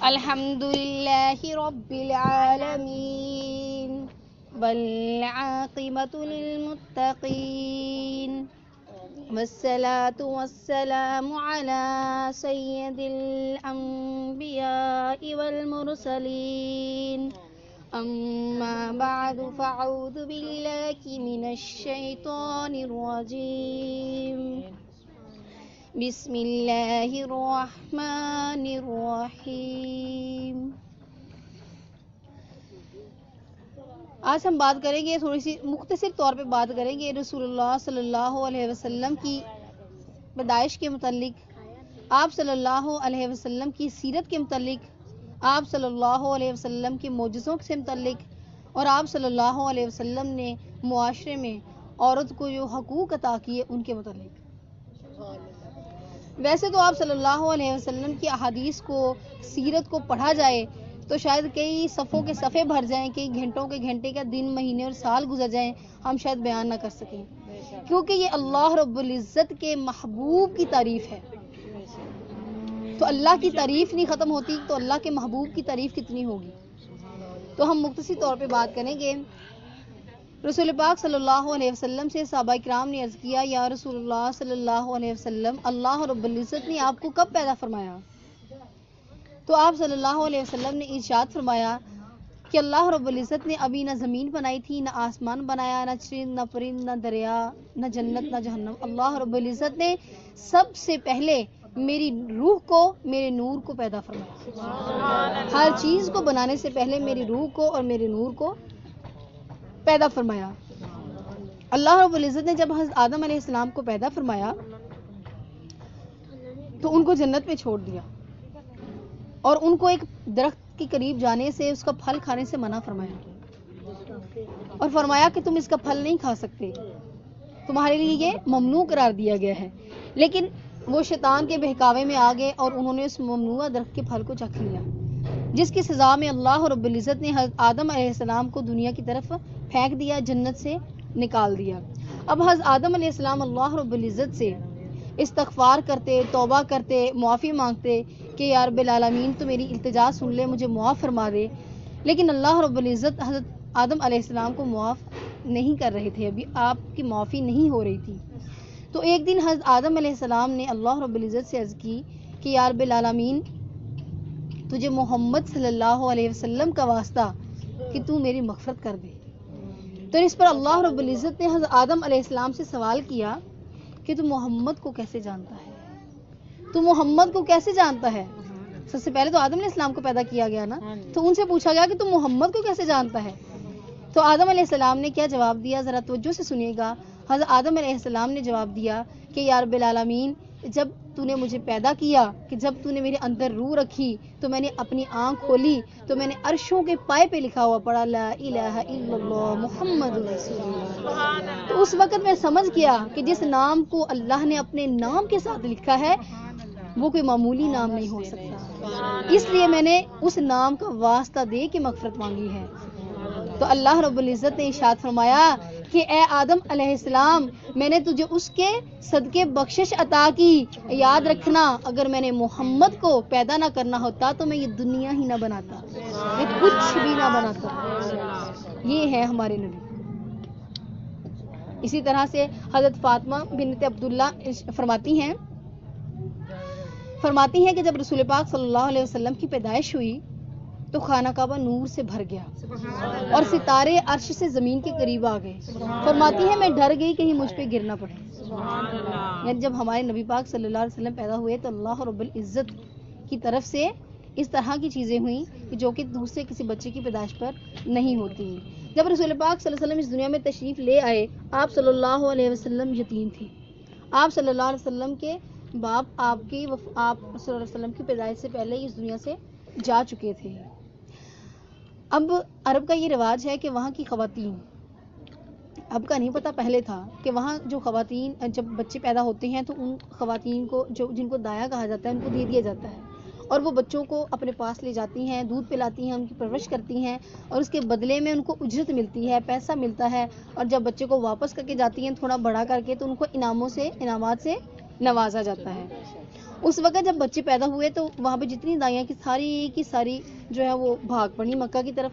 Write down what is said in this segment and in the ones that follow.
الحمدللہ رب العالمین والعاقبۃ للمتقین والصلاة والسلام على سید الانبیاء والمرسلین اما بعد فاعوذ باللہ من الشیطان الرجیم بسم اللہ الرحمن الرحیم۔ آج ہم بات کریں گے، تھوڑی سی مختصر طور پہ بات کریں گے رسول اللہ صلی اللہ علیہ وسلم کی پیدائش کے متعلق، آپ صلی اللہ علیہ وسلم کی سیرت کے متعلق، آپ صلی اللہ علیہ وسلم کے معجزوں سے متعلق، اور آپ صلی اللہ علیہ وسلم نے معاشرے میں عورت کو جو حقوق عطا کیے ان کے متعلق۔ ویسے تو آپ صلی اللہ علیہ وسلم کی احادیث کو، سیرت کو پڑھا جائے تو شاید کئی صفوں کے صفحے بھر جائیں، کئی گھنٹوں کے گھنٹے کا دن، مہینے اور سال گزر جائیں، ہم شاید بیان نہ کر سکیں، کیونکہ یہ اللہ رب العزت کے محبوب کی تعریف ہے۔ تو اللہ کی تعریف نہیں ختم ہوتی تو اللہ کے محبوب کی تعریف کتنی ہوگی۔ تو ہم مختصر طور پہ بات کریں گے۔ رسول پاک صلی اللہ علیہ وسلم سے صحابہ کرام نے عرض کیا، یا رسول اللہ صلی اللہ علیہ وسلم، اللہ رب العزت نے آپ کو کب پیدا فرمایا؟ تو آپ صلی اللہ علیہ وسلم نے ارشاد فرمایا کہ اللہ رب العزت نے ابھی نہ زمین بنائی تھی، نہ آسمان بنایا، نہ چرند، نہ پرند، نہ دریا، نہ جنت، نہ جہنم۔ اللہ رب العزت نے سب سے پہلے میری روح کو، میرے نور کو پیدا فرمایا۔ ہر چیز کو بنانے سے پہلے میری روح کو اور میرے نور کو پیدا فرمایا۔ اللہ رب العزت نے جب حضرت آدم علیہ السلام کو پیدا فرمایا تو ان کو جنت میں چھوڑ دیا اور ان کو ایک درخت کے قریب جانے سے، اس کا پھل کھانے سے منع فرمایا، اور فرمایا کہ تم اس کا پھل نہیں کھا سکتے، تمہارے لیے یہ ممنوع قرار دیا گیا ہے۔ لیکن وہ شیطان کے بہکاوے میں آ گئے اور انہوں نے اس ممنوع درخت کے پھل کو چکھ لیا، جس کی سزا میں اللہ رب العزت نے حضرت آدم علیہ السلام کو دنیا کی طرف پھینک دیا، جنت سے نکال دیا۔ اب حضرت آدم علیہ السلام اللہ رب العزت سے استغفار کرتے، توبہ کرتے، معافی مانگتے کہ یا رب العالمین تو میری التجا سن لے، مجھے معاف فرما دے، لیکن اللہ رب العزت حضرت آدم علیہ السلام کو معاف نہیں کر رہے تھے، ابھی آپ کی معافی نہیں ہو رہی تھی۔ تو ایک دن حضرت آدم علیہ السلام نے اللہ رب العزت سے عرض کی کہ یا رب العالمین تجھے محمد صلی اللہ علیہ وسلم کا واسطہ کہ تو میری مغفرت کر دے۔ تو اس پر اللہ رب العزت نے حضرت آدم علیہ السلام سے سوال کیا کہ تو محمد کو کیسے جانتا ہے؟ تو محمد کو کیسے جانتا ہے؟ سب سے پہلے تو آدم علیہ السلام کو پیدا کیا گیا نا، تو ان سے پوچھا گیا کہ تو محمد کو کیسے جانتا ہے؟ تو آدم علیہ السلام نے کیا جواب دیا، ذرا توجہ سے سنیے گا۔ حضرت آدم علیہ السلام نے جواب دیا کہ یا رب العالمین جب تو نے مجھے پیدا کیا، کہ جب تو نے میرے اندر روح رکھی تو میں نے اپنی آنکھ کھولی تو میں نے عرشوں کے پائے پہ لکھا ہوا پڑھا لا الہ الا اللہ محمد رسول اللہ۔ تو اس وقت میں سمجھ گیا کہ جس نام کو اللہ نے اپنے نام کے ساتھ لکھا ہے وہ کوئی معمولی نام نہیں ہو سکتا، اس لیے میں نے اس نام کا واسطہ دے کے مغفرت مانگی ہے۔ تو اللہ رب العزت نے ارشاد فرمایا کہ اے آدم علیہ السلام میں نے تجھے اس کے صدقے بخشش عطا کی، یاد رکھنا اگر میں نے محمد کو پیدا نہ کرنا ہوتا تو میں یہ دنیا ہی نہ بناتا، میں کچھ بھی نہ بناتا۔ یہ ہے ہمارے نبی۔ اسی طرح سے حضرت فاطمہ بنت عبداللہ فرماتی ہیں کہ جب رسول پاک صلی اللہ علیہ وسلم کی پیدائش ہوئی تو خانہ کعبہ نور سے بھر گیا اور ستارے عرش سے زمین کے قریب آ گئے۔ فرماتی ہیں میں ڈر گئی کہیں مجھ پہ گرنا پڑے۔ یعنی جب ہمارے نبی پاک صلی اللہ علیہ وسلم پیدا ہوئے تو اللہ رب العزت کی طرف سے اس طرح کی چیزیں ہوئیں جو کہ دوسرے کسی بچے کی پیدائش پر نہیں ہوتی۔ جب رسول پاک صلی اللہ علیہ وسلم اس دنیا میں تشریف لے آئے، آپ صلی اللہ علیہ وسلم یتیم تھے۔ آپ صلی اللہ علیہ وسلم کے باپ آپ صلی اللہ علیہ وسلم کی پیدائش سے پہلے اس دنیا سے جا چکے تھے۔ اب عرب کا یہ رواج ہے کہ وہاں کی خواتین، اب کا نہیں پتہ پہلے تھا کہ وہاں جو خواتین جب بچے پیدا ہوتے ہیں تو ان خواتین کو جن کو دایا کہا جاتا ہے ان کو دے دیا جاتا ہے، اور وہ بچوں کو اپنے پاس لے جاتی ہیں، دودھ پلاتی ہیں، ان کی پرورش کرتی ہیں، اور اس کے بدلے میں ان کو اجرت ملتی ہے، پیسہ ملتا ہے، اور جب بچے کو واپس کر کے جاتی ہیں تھوڑا بڑا کر کے تو ان کو انعامات سے نوازا جاتا ہے۔ اس وقت جب بچے پیدا ہوئے تو وہاں پہ جتنی دائیاں کی ساری جو ہے وہ بھاگ پڑی مکہ کی طرف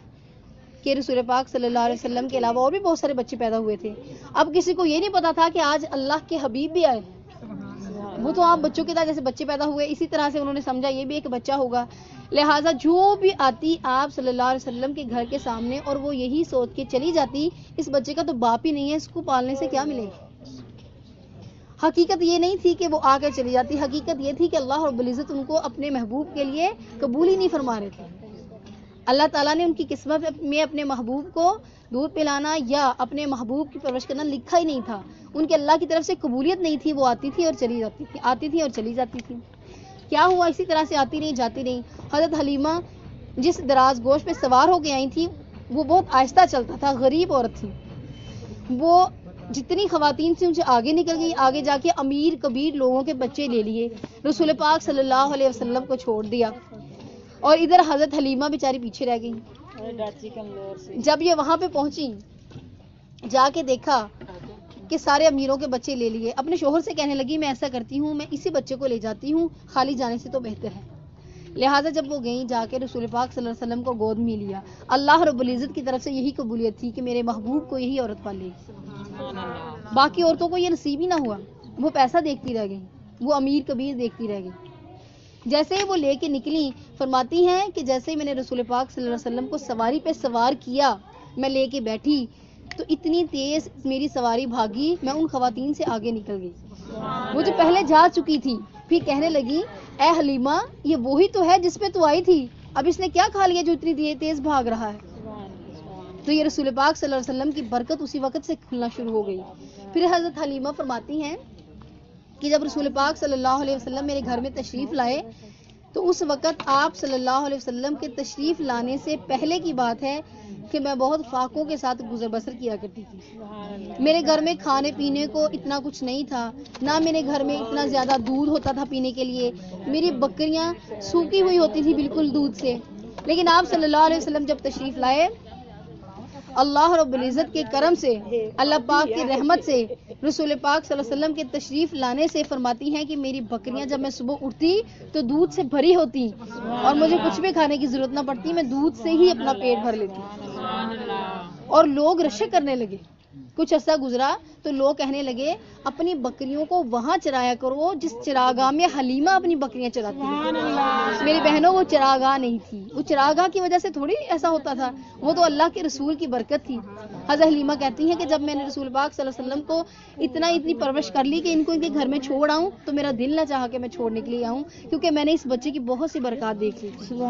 کہ رسول پاک صلی اللہ علیہ وسلم کے علاوہ اور بھی بہت سارے بچے پیدا ہوئے تھے. اب کسی کو یہ نہیں پتا تھا کہ آج اللہ کے حبیب بھی آئے. وہ تو آپ بچوں کے ساتھ جیسے بچے پیدا ہوئے اسی طرح سے انہوں نے سمجھا یہ بھی ایک بچہ ہوگا. لہٰذا جو بھی آتی آپ صلی اللہ علیہ وسلم کے گھر کے سامنے اور وہ یہی سوچ کے چلی جاتی اس بچے کا تو باپ ہی نہیں ہے, اس کو پالنے سے کیا ملے گی. حقیقت یہ نہیں تھی کہ وہ آ کر چلی جاتی, حقیقت یہ تھی کہ اللہ رب العزت ان کو اپنے محبوب کے لیے قبول ہی نہیں فرما رہے تھے. اللہ تعالیٰ نے ان کی قسمت میں اپنے محبوب کو دودھ پلانا یا اپنے محبوب کی پرورش کرنا لکھا ہی نہیں تھا. ان کے اللہ کی طرف سے قبولیت نہیں تھی, وہ آتی تھی اور چلی جاتی تھی, آتی تھی اور چلی جاتی تھی. کیا ہوا, اسی طرح سے آتی نہیں جاتی نہیں. حضرت حلیمہ جس دراز گوشت پہ سوار ہو کے آئی تھی وہ بہت آہستہ چلتا تھا, غریب عورت تھی. وہ جتنی خواتین سے ان سے آگے نکل گئی, آگے جا کے امیر کبیر لوگوں کے بچے لے لیے, رسول پاک صلی اللہ علیہ وسلم کو چھوڑ دیا, اور ادھر حضرت حلیمہ بیچاری پیچھے رہ گئی. جب یہ وہاں پہ پہنچی جا کے دیکھا کہ سارے امیروں کے بچے لے لیے, اپنے شوہر سے کہنے لگی میں ایسا کرتی ہوں میں اسی بچے کو لے جاتی ہوں, خالی جانے سے تو بہتر ہے. لہٰذا جب وہ گئیں جا کے رسول پاک صلی اللہ علیہ وسلم کو گود میں لیا. اللہ رب العزت کی طرف سے یہی قبولیت تھی کہ میرے محبوب کو یہی عورت پالے. باقی عورتوں کو یہ نصیب ہی نہ ہوا, وہ پیسہ دیکھتی رہ گئی, وہ امیر کبیر دیکھتی رہ گئی. جیسے ہی وہ لے کے نکلی فرماتی ہیں کہ جیسے ہی میں نے رسول پاک صلی اللہ علیہ وسلم کو سواری پہ سوار کیا, میں لے کے بیٹھی تو اتنی تیز میری سواری بھاگی, میں ان خواتین سے آگے نکل گئی وہ جو پہلے جا چکی تھی. پھر کہنے لگی اے حلیمہ یہ وہی تو ہے جس پہ تو آئی تھی, اب اس نے کیا کھا لیا جو اتنی تیز بھاگ رہا ہے. تو یہ رسول پاک صلی اللہ علیہ وسلم کی برکت اسی وقت سے کھلنا شروع ہو گئی. پھر حضرت حلیمہ فرماتی ہیں کہ جب رسول پاک صلی اللہ علیہ وسلم میرے گھر میں تشریف لائے تو اس وقت آپ صلی اللہ علیہ وسلم کے تشریف لانے سے پہلے کی بات ہے کہ میں بہت فاقوں کے ساتھ گزر بسر کیا کرتی تھی. میرے گھر میں کھانے پینے کو اتنا کچھ نہیں تھا, نہ میرے گھر میں اتنا زیادہ دودھ ہوتا تھا پینے کے لیے, میری بکریاں سوکھی ہوئی ہوتی تھی بالکل دودھ سے. لیکن آپ صلی اللہ علیہ وسلم جب تشریف لائے اللہ رب العزت کے کرم سے, اللہ پاک کی رحمت سے, رسول پاک صلی اللہ علیہ وسلم کے تشریف لانے سے فرماتی ہیں کہ میری بکریاں جب میں صبح اٹھتی تو دودھ سے بھری ہوتی اور مجھے کچھ بھی کھانے کی ضرورت نہ پڑتی, میں دودھ سے ہی اپنا پیٹ بھر لیتی. اور لوگ رشک کرنے لگے. کچھ عرصہ گزرا تو لوگ کہنے لگے اپنی بکریوں کو وہاں چرایا کرو جس چراگاہ میں حلیمہ اپنی بکریاں چراتی ہیں. میری بہنوں وہ چراگاہ نہیں تھی, وہ چراگاہ کی وجہ سے تھوڑی ایسا ہوتا تھا, وہ تو اللہ کے رسول کی برکت تھی. حضرت حلیمہ کہتی ہیں کہ جب میں نے رسول پاک صلی اللہ علیہ وسلم کو اتنی پرورش کر لی کہ ان کو ان کے گھر میں چھوڑ آؤں تو میرا دل نہ چاہا کہ میں چھوڑنے کے لیے آؤں, کیونکہ میں نے اس بچے کی بہت سی برکات دیکھ لی تھی,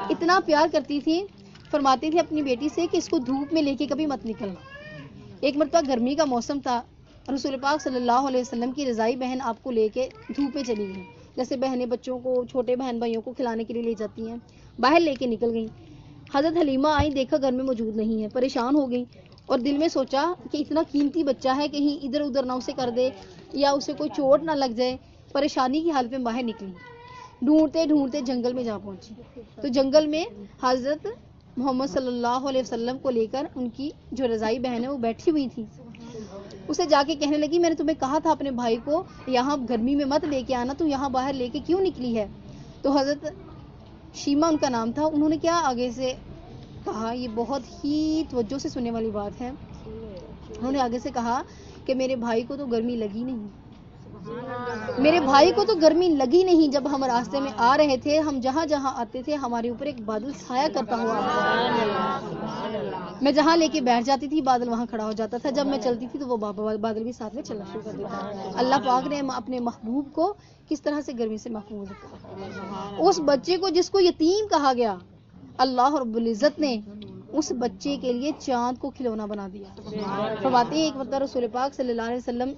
اتنا پیار کرتی تھی. فرماتی تھی اپنی بیٹی سے کہ اس کو دھوپ میں لے کے کبھی مت نکلنا. ایک مرتبہ گرمی کا موسم تھا, رسول پاک صلی اللہ علیہ وسلم کی رضائی بہن آپ کو لے کے دھوپ میں چلی گئی, جیسے بہنیں بچوں کو چھوٹے بہن بھائیوں کو کھلانے کے لیے لے جاتی ہیں, باہر لے کے نکل گئی. حضرت حلیمہ آئی, دیکھا گھر میں موجود نہیں ہے, پریشان ہو گئی اور دل میں سوچا کہ اتنا قیمتی بچہ ہے کہیں ادھر ادھر نہ اسے کر دے یا اسے کوئی چوٹ نہ لگ جائے. پریشانی کی حالت میں باہر نکلی, ڈھونڈتے ڈھونڈتے جنگل میں جا پہنچی. تو جنگل میں حضرت محمد صلی اللہ علیہ وسلم کو لے کر ان کی جو رضائی بہن ہے وہ بیٹھی ہوئی تھی. اسے جا کے کہنے لگی میں نے تمہیں کہا تھا اپنے بھائی کو یہاں گرمی میں مت لے کے آنا, تو یہاں باہر لے کے کیوں نکلی ہے. تو حضرت شیمہ ان کا نام تھا, انہوں نے کیا آگے سے کہا, یہ بہت ہی توجہ سے سننے والی بات ہے. انہوں نے آگے سے کہا کہ میرے بھائی کو تو گرمی لگی نہیں, میرے بھائی کو تو گرمی لگی نہیں. جب ہم راستے میں آ رہے تھے ہم جہاں جہاں آتے تھے ہمارے اوپر ایک بادل سایہ کرتا ہوا, میں جہاں لے کے بیٹھ جاتی تھی بادل وہاں کھڑا ہو جاتا تھا, جب میں چلتی تھی تو وہ بادل بھی ساتھ میں چلنا شروع کر دیتا. اللہ پاک نے اپنے محبوب کو کس طرح سے گرمی سے محفوظ رکھا. اس بچے کو جس کو یتیم کہا گیا, اللہ رب العزت نے اس بچے کے لیے چاند کو کھلونا بنا دیا. فرماتے ہیں ایک مرتبہ رسول پاک صلی اللہ علیہ وسلم,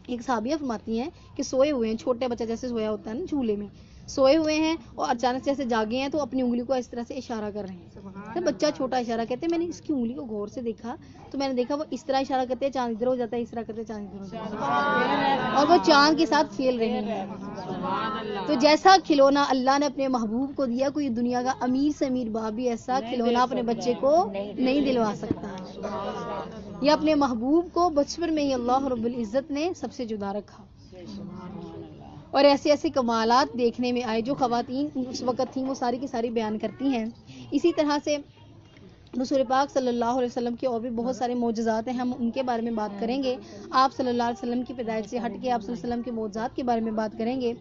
ایک صحابیہ فرماتی ہیں کہ سوئے ہوئے ہیں, چھوٹے بچہ جیسے سویا ہوتا ہے نا جھولے میں, سوئے ہوئے ہیں اور اچانک سے ایسے جاگے ہیں تو اپنی انگلی کو اس طرح سے اشارہ کر رہے ہیں. بچہ چھوٹا اشارہ کہتے ہیں, میں نے اس کی انگلی کو غور سے دیکھا تو میں نے دیکھا وہ اس طرح اشارہ کرتے ہیں چاند ادھر ہو جاتا ہے, اس طرح کرتے چاند ادھر ہو جاتا ہے, اور وہ چاند کے ساتھ کھیل رہے ہیں. تو جیسا کھلونا اللہ نے اپنے محبوب کو دیا, کوئی دنیا کا امیر سے امیر باپ بھی ایسا کھلونا اپنے بچے کو نہیں دلوا سکتا. یا اپنے محبوب کو بچپن میں ہی اللہ رب العزت نے سب سے جدا رکھا. اور ایسے ایسے کمالات دیکھنے میں آئے جو خواتین اس وقت تھیں وہ ساری کی ساری بیان کرتی ہیں. اسی طرح سے رسول پاک صلی اللہ علیہ وسلم کے اور بھی بہت سارے معجزات ہیں, ہم ان کے بارے میں بات کریں گے. آپ صلی اللہ علیہ وسلم کی پیدائش سے ہٹ کے آپ صلی اللہ علیہ وسلم کے معجزات کے بارے میں بات کریں گے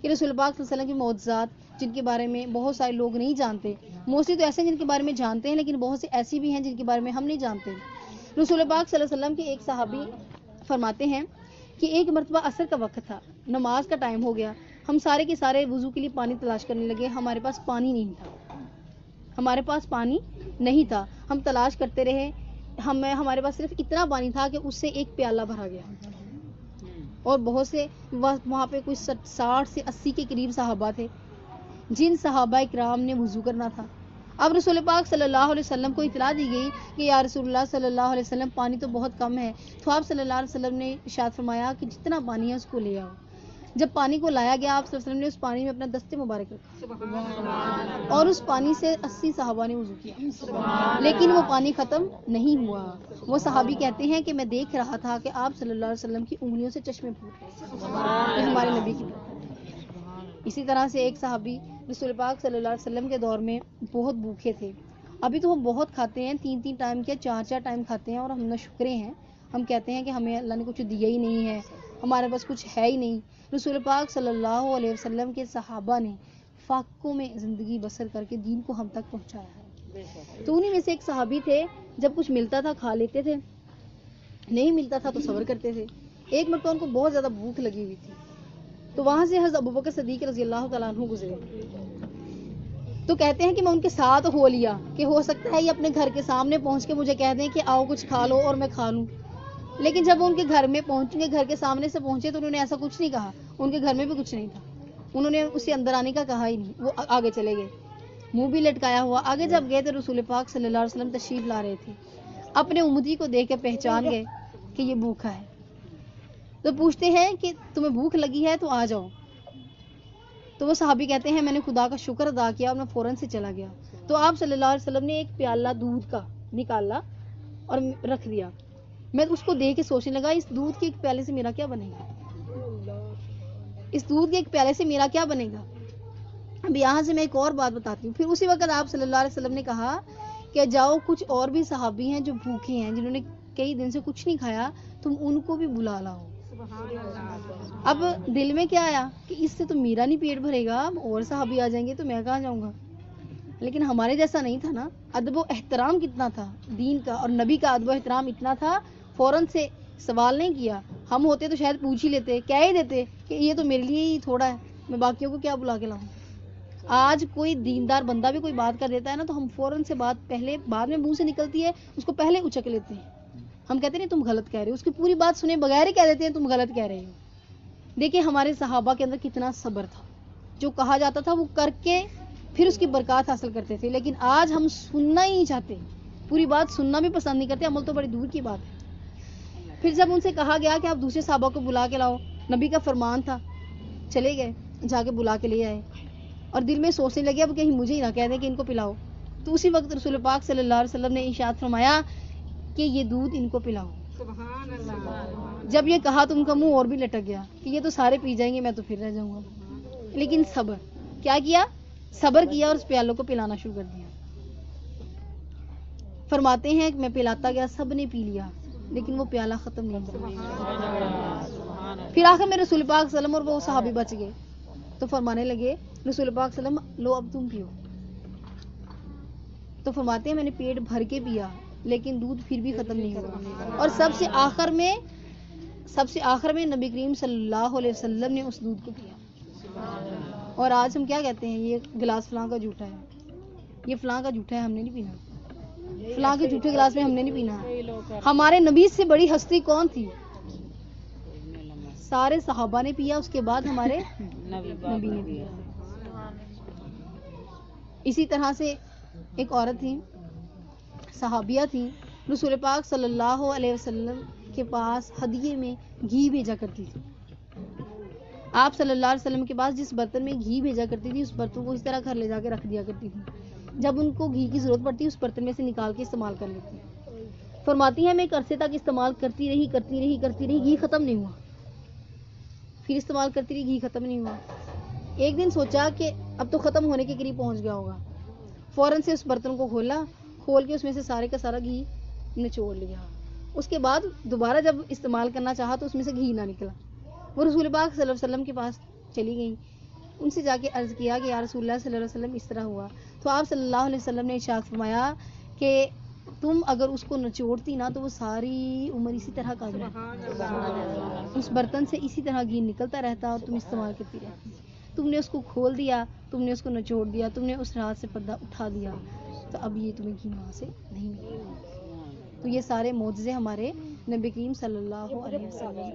کہ رسول پاک صلی اللہ علیہ وسلم کے معجزات جن کے بارے میں بہت سارے لوگ نہیں جانتے. موسٹلی تو ایسے ہیں جن کے بارے میں جانتے ہیں, لیکن بہت سے ایسی بھی ہیں جن کے بارے میں ہم نہیں جانتے. رسول پاک صلی اللہ علیہ وسلم کے ایک صحابی فرماتے ہیں کہ ایک مرتبہ عصر کا وقت تھا, نماز کا ٹائم ہو گیا, ہم سارے کے سارے وضو کے لیے پانی تلاش کرنے لگے. ہمارے پاس پانی نہیں تھا, ہم تلاش کرتے رہے. ہمارے پاس صرف اتنا پانی تھا کہ اس سے ایک پیالہ بھرا گیا, اور بہت سے وہاں پہ کوئی 60 سے 80 کے قریب صحابہ تھے جن صحابہ اکرام نے وضو کرنا تھا. اب رسول پاک صلی اللہ علیہ وسلم کو اطلاع دی گئی کہ یا رسول اللہ صلی اللہ علیہ وسلم پانی تو بہت کم ہے. تو آپ صلی اللہ علیہ وسلم نے ارشاد فرمایا کہ جتنا پانی ہے اس کو لے آؤ. جب پانی کو لایا گیا, آپ صلی اللہ علیہ وسلم نے اس پانی میں اپنا دست مبارک رکھا اور اس پانی سے 80 صحابہ نے وضو کیا, لیکن وہ پانی ختم نہیں ہوا. وہ صحابی کہتے ہیں کہ میں دیکھ رہا تھا کہ آپ صلی اللہ علیہ وسلم کی انگلیوں سے چشمے پھوٹ رہے, یہ ہمارے نبی کی برکت. اسی طرح سے ایک صحابی رسول پاک صلی اللہ علیہ وسلم کے دور میں بہت بھوکے تھے. ابھی تو ہم بہت کھاتے ہیں, 3 ٹائم کیا 4 ٹائم کھاتے ہیں, اور ہم ناشکرے ہیں. ہم کہتے ہیں کہ ہمیں اللہ نے کچھ دیا ہی نہیں ہے, ہمارے پاس کچھ ہے ہی نہیں. رسول پاک صلی اللہ علیہ وسلم کے صحابہ نے فاقوں میں زندگی بسر کر کے دین کو ہم تک پہنچایا ہے. تو انہی میں سے ایک صحابی تھے, جب کچھ ملتا تھا کھا لیتے تھے, نہیں ملتا تھا تو صبر کرتے تھے. ایک مرتبہ ان کو بہت زیادہ بھوک لگی ہوئی تھی, تو وہاں سے حضرت ابوبکر صدیق رضی اللہ تعالیٰ عنہ گزرے. تو کہتے ہیں کہ میں ان کے ساتھ ہو لیا کہ ہو سکتا ہے یہ اپنے گھر کے سامنے پہنچ کے مجھے کہہ دیں کہ آؤ کچھ کھا لو اور میں کھا لوں. لیکن جب وہ ان کے گھر میں پہنچے, گھر کے سامنے سے پہنچے, تو انہوں نے ایسا کچھ نہیں کہا. ان کے گھر میں بھی کچھ نہیں تھا, انہوں نے اسے اندر آنے کا کہا ہی نہیں. وہ آگے چلے گئے, منہ بھی لٹکایا ہوا. آگے جب گئے تو رسول پاک صلی اللہ علیہ وسلم تشریف لا رہے تھے. اپنے امتی کو دیکھ کے پہچان گئے کہ یہ بھوکا ہے. تو پوچھتے ہیں کہ تمہیں بھوک لگی ہے تو آ جاؤ. تو وہ صحابی کہتے ہیں میں نے خدا کا شکر ادا کیا اور میں فوراً سے چلا گیا. تو آپ صلی اللہ علیہ وسلم نے ایک پیالہ دودھ کا نکالا اور رکھ دیا. میں اس کو دیکھ کے سوچنے لگا اس دودھ کے ایک پیالے سے میرا کیا بنے گا, اس دودھ کے ایک پیالے سے میرا کیا بنے گا. اب یہاں سے میں ایک اور بات بتاتی ہوں. پھر اسی وقت آپ صلی اللہ علیہ وسلم نے کہا کہ جاؤ کچھ اور بھی صحابی ہیں جو بھوکے ہیں, جنہوں نے کئی دن سے کچھ نہیں کھایا, تم ان کو بھی بلا لاؤ. اب دل میں کیا آیا کہ اس سے تو میرا نہیں پیٹ بھرے گا, اب اور صحابی آ جائیں گے تو میں کہاں جاؤں گا. لیکن ہمارے جیسا نہیں تھا نا. ادب و احترام کتنا تھا دین کا, اور نبی کا ادب و احترام اتنا تھا, فوراً سے سوال نہیں کیا. ہم ہوتے تو شاید پوچھ ہی لیتے, کہہ ہی دیتے کہ یہ تو میرے لیے ہی تھوڑا ہے, میں باقیوں کو کیا بلا کے لاؤں. آج کوئی دیندار بندہ بھی کوئی بات کر دیتا ہے نا, تو ہم فوراً سے بات پہلے بعد میں منہ سے نکلتی ہے اس کو پہلے اچک لیتے ہیں. ہم کہتے ہیں تم غلط کہہ رہے ہو, اس کی پوری بات سنے بغیر ہی کہہ دیتے ہیں تم غلط کہہ رہے ہو. دیکھیں ہمارے صحابہ کے اندر کتنا صبر تھا, جو کہا جاتا تھا وہ کر کے پھر اس کی برکات حاصل کرتے تھے. لیکن آج ہم سننا ہی نہیں چاہتے, پوری بات سننا بھی پسند نہیں کرتے, عمل تو بڑی دور کی بات ہے. پھر جب ان سے کہا گیا کہ آپ دوسرے صحابہ کو بلا کے لاؤ, نبی کا فرمان تھا, چلے گئے, جا کے بلا کے لے آئے, اور دل میں سوچنے لگے اب کہیں مجھے ہی نہ کہہ دیں کہ ان کو پلاؤ. تو اسی وقت رسول پاک صلی اللہ علیہ وسلم نے ارشاد فرمایا کہ یہ دودھ ان کو پلاؤ. سبحان اللہ. جب یہ کہا تو ان کا منہ اور بھی لٹک گیا کہ یہ تو سارے پی جائیں گے, میں تو پھر رہ جاؤں گا. لیکن صبر کیا کیا, صبر کیا اور اس پیالوں کو پلانا شروع کر دیا. فرماتے ہیں کہ میں پلاتا گیا, سب نے پی لیا, لیکن وہ پیالہ ختم نہیں ہوا. پھر آخر میں رسول پاک صلی اللہ علیہ وسلم اور وہ صحابی بچ گئے, تو فرمانے لگے رسول پاک صلی اللہ علیہ وسلم لو اب تم پیو. تو فرماتے ہیں میں نے پیٹ بھر کے پیا, لیکن دودھ پھر بھی ختم نہیں ہوا. اور سب سے آخر میں نبی کریم صلی اللہ علیہ وسلم نے اس دودھ کو پیا. اور آج ہم کیا کہتے ہیں, یہ گلاس فلاں کا جھوٹا ہے, یہ فلاں کا جھوٹا ہے, ہم نے نہیں پینا. فلاں کے جھوٹے گلاس میں ہم نے نہیں پینا. ہمارے نبی سے بڑی ہستی کون تھی؟ سارے صحابہ نے پیا, اس کے بعد ہمارے نبی نے پیا. اسی طرح سے ایک عورت تھی, صحابیہ تھی, رسول پاک صلی اللہ علیہ وسلم کے پاس ہدیے میں گھی بھیجا کرتی تھی. آپ صلی اللہ علیہ وسلم کے پاس جس برتن میں گھی بھیجا کرتی تھی اس برتن کو اس طرح گھر لے جا کے رکھ دیا کرتی تھی. جب ان کو گھی کی ضرورت پڑتی اس برتن میں سے نکال کے استعمال کر لیتی. فرماتی ہیں میں ایک عرصے تک استعمال کرتی رہی, گھی ختم نہیں ہوا. پھر استعمال کرتی رہی، گھی ختم نہیں ہوا. ایک دن سوچا کہ اب تو ختم ہونے کے قریب پہنچ گیا ہوگا، فوراً سے اس برتن کو کھول کے اس میں سے سارے کا سارا گھی نچوڑ لیا. اس کے بعد دوبارہ جب استعمال کرنا چاہا تو اس میں سے گھی نہ نکلا. وہ رسول پاک صلی اللہ علیہ وسلم کے پاس چلی گئیں، ان سے جا کے عرض کیا کہ یا رسول اللہ صلی اللہ علیہ وسلم اس طرح ہوا. تو آپ صلی اللہ علیہ وسلم نے ارشاد فرمایا کہ تم اگر اس کو نچوڑتی نا تو وہ ساری عمر اسی طرح کا اس برتن سے اسی طرح گھی نکلتا رہتا اور تم استعمال کرتی رہتی. تم نے اس کو کھول دیا، تم نے اس کو نچوڑ دیا، تم نے اس رات سے پردہ اٹھا دیا، تو اب یہ تمہیں گھی وہاں سے نہیں ملے. تو یہ سارے معجزے ہمارے نبی کریم صلی اللہ علیہ وسلم